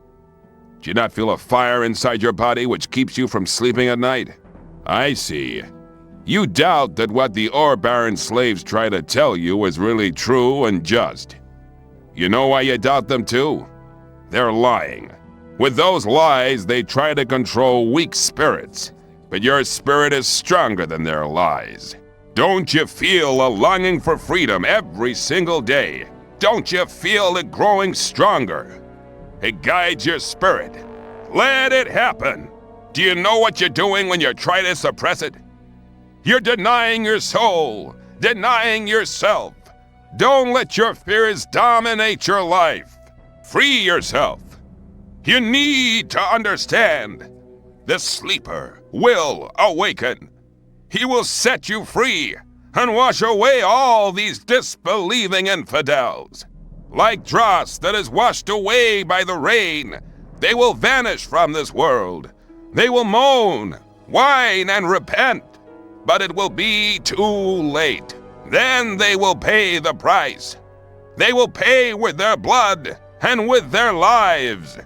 Do you not feel a fire inside your body which keeps you from sleeping at night? I see. You doubt that what the ore baron slaves try to tell you is really true and just. You know why you doubt them too? They're lying. With those lies, they try to control weak spirits, but your spirit is stronger than their lies. Don't you feel a longing for freedom every single day? Don't you feel it growing stronger? It guides your spirit. Let it happen. Do you know what you're doing when you try to suppress it? You're denying your soul, denying yourself. Don't let your fears dominate your life. Free yourself. You need to understand. The sleeper will awaken. He will set you free and wash away all these disbelieving infidels. Like dross that is washed away by the rain, they will vanish from this world. They will moan, whine, and repent, but it will be too late. Then they will pay the price. They will pay with their blood and with their lives.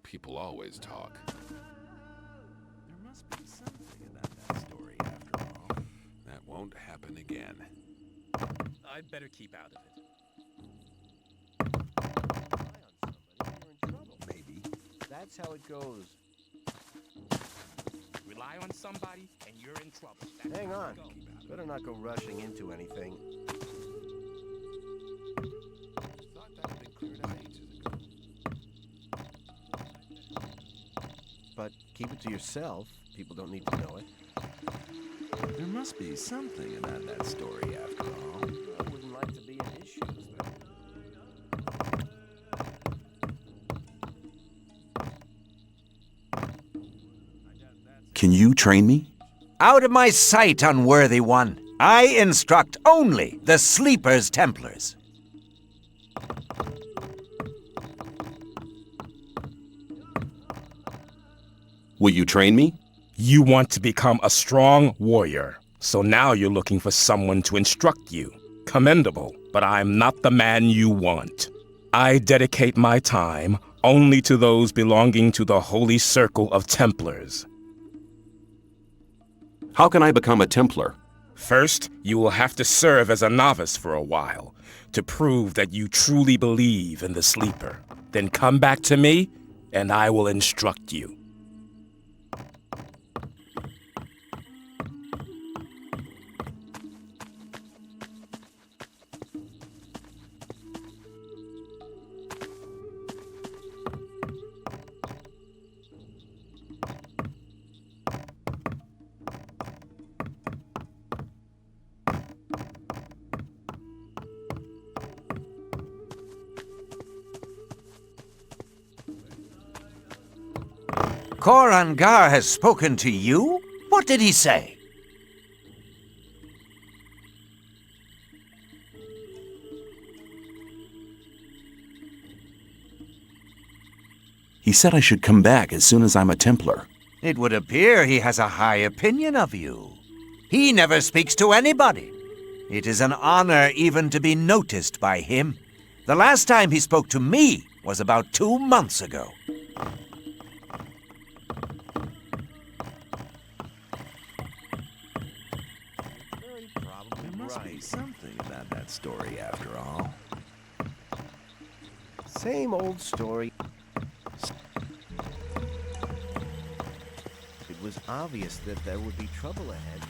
People always talk. There must be something about that story after all. That won't happen again. I'd better keep out of it. Maybe. That's how it goes. Rely on somebody and you're in trouble. Hang on. Better not go rushing into anything. Thought that had been cleared out ages ago. But keep it to yourself. People don't need to know it. There must be something about that story after all. I wouldn't like to be in his shoes, though. Can you train me? Out of my sight, unworthy one. I instruct only the Sleeper's Templars. Will you train me? You want to become a strong warrior, so now you're looking for someone to instruct you. Commendable, but I'm not the man you want. I dedicate my time only to those belonging to the Holy Circle of Templars. How can I become a Templar? First, you will have to serve as a novice for a while to prove that you truly believe in the sleeper. Then come back to me, and I will instruct you. Korangar has spoken to you? What did he say? He said I should come back as soon as I'm a Templar. It would appear he has a high opinion of you. He never speaks to anybody. It is an honor even to be noticed by him. The last time he spoke to me was about 2 months ago. There must be something about that story after all. Same old story. It was obvious that there would be trouble ahead.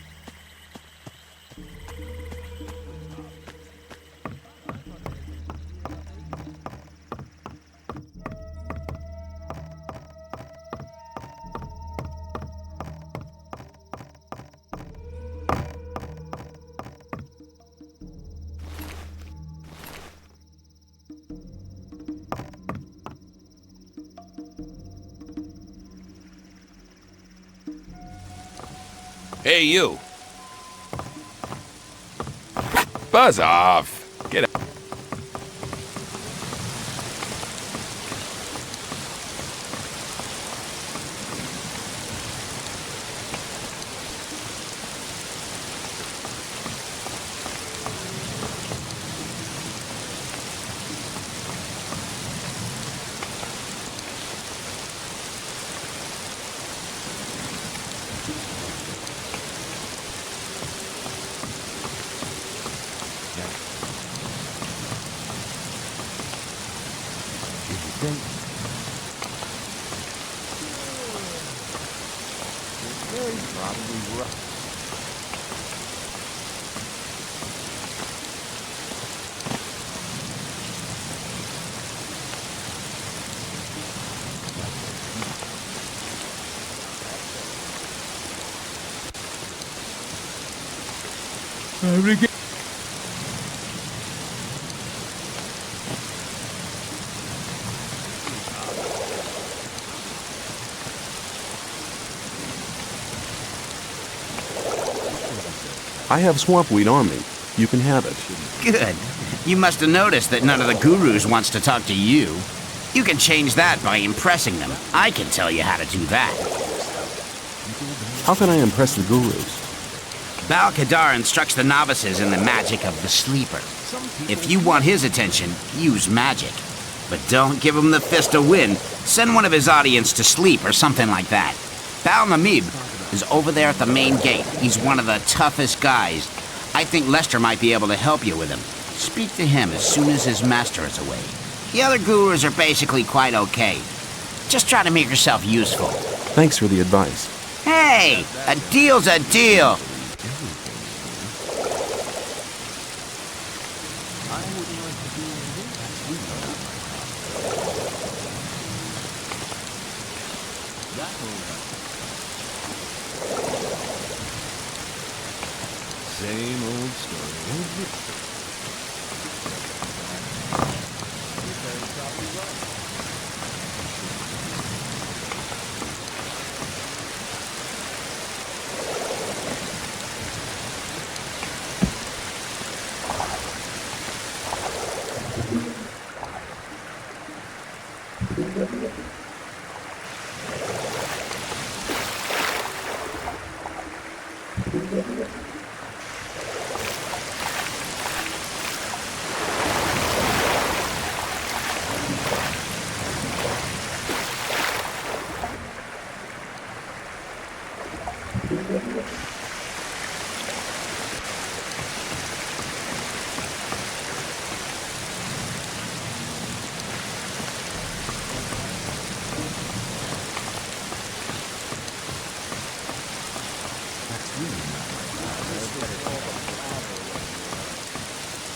Hey, you! Buzz off! Get out. I have swampweed on me. You can have it. Good. You must have noticed that none of the gurus wants to talk to you. You can change that by impressing them. I can tell you how to do that. How can I impress the gurus? Bal-Kadar instructs the novices in the magic of the sleeper. If you want his attention, use magic. But don't give him the fist of wind. Send one of his audience to sleep or something like that. Bal-Namib is over there at the main gate. He's one of the toughest guys. I think Lester might be able to help you with him. Speak to him as soon as his master is away. The other gurus are basically quite okay. Just try to make yourself useful. Thanks for the advice. Hey, a deal's a deal. Same old story.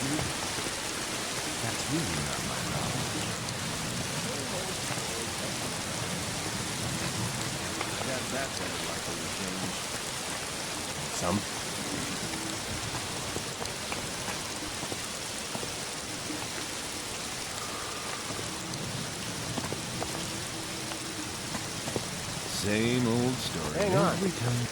That's really not my knowledge. That sounds like it was changed. Some Same old story. Hang on. Every time.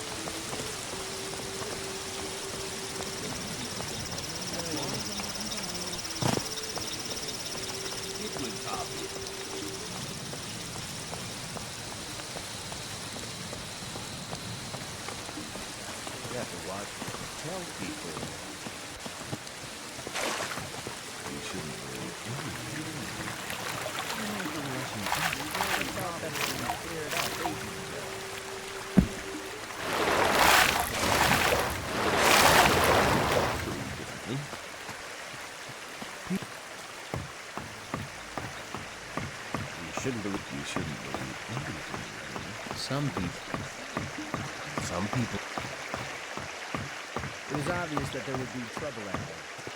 You have to watch what you tell people. You shouldn't really. You shouldn't believe everything. Some people. It was obvious that there would be trouble ahead.